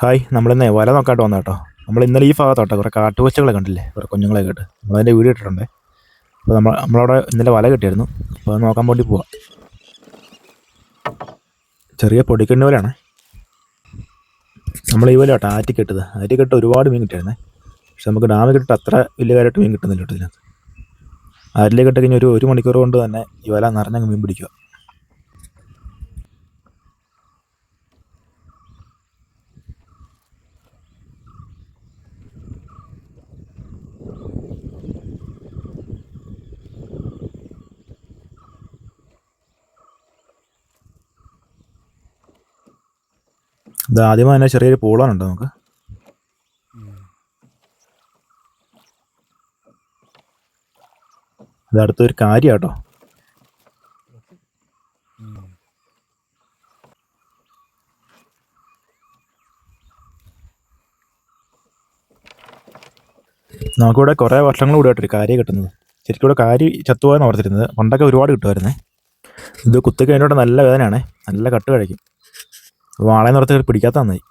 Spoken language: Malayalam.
ഹായ്, നമ്മളിന്ന് വല നോക്കാട്ട് വന്ന കേട്ടോ. നമ്മൾ ഇന്നലെ ഈ ഭാഗത്തോട്ടെ കുറേ കാട്ടുകൊച്ചുകളെ കണ്ടില്ലേ, കുറേ കുഞ്ഞുങ്ങളെ കേട്ട് നമ്മളതിൻ്റെ വീഡിയോ ഇട്ടിട്ടുണ്ട്. അപ്പോൾ നമ്മളവിടെ ഇന്നലെ വല കിട്ടിയായിരുന്നു. അപ്പോൾ അത് നോക്കാൻ വേണ്ടി പോവാം. ചെറിയ പൊടിക്കണ്ണി വലയാണ് നമ്മൾ ഈ വല കേട്ടോ ആറ്റിക്കെട്ടത്. ആറ്റിക്കെട്ട് ഒരുപാട് മീൻ കിട്ടിയായിരുന്നേ. പക്ഷെ നമുക്ക് ഡാമിൽ കിട്ടിയിട്ട് അത്ര വലിയ കാര്യമായിട്ട് മീൻ കിട്ടുന്നില്ല കേട്ടോ ഇതിനകത്ത്. ആറ്റിലേക്ക് ഇട്ട് കഴിഞ്ഞാൽ ഒരു മണിക്കൂർ കൊണ്ട് തന്നെ ഈ വല നിറഞ്ഞങ്ങ് മീൻ പിടിക്കുക. ഇത് ആദ്യമേ തന്നെ ചെറിയൊരു പൂളാനുണ്ട് നമുക്ക്. ഇത് അടുത്തൊരു കാര്യം കേട്ടോ. നമുക്കിവിടെ കുറേ വർഷങ്ങൾ കൂടെ ആയിട്ടൊരു കാര്യം കിട്ടുന്നത്. ശരിക്കും ഇവിടെ കാരി ചത്തുപോയെന്ന് ഓർത്തിരുന്നത്. പണ്ടൊക്കെ ഒരുപാട് കിട്ടുമായിരുന്നേ. ഇത് കുത്തി കഴിഞ്ഞോട്ട് നല്ല വേദനയാണേ, നല്ല കട്ട് കഴിക്കും. വാളയെ നിർത്തി പിടിക്കാത്ത നന്നായി.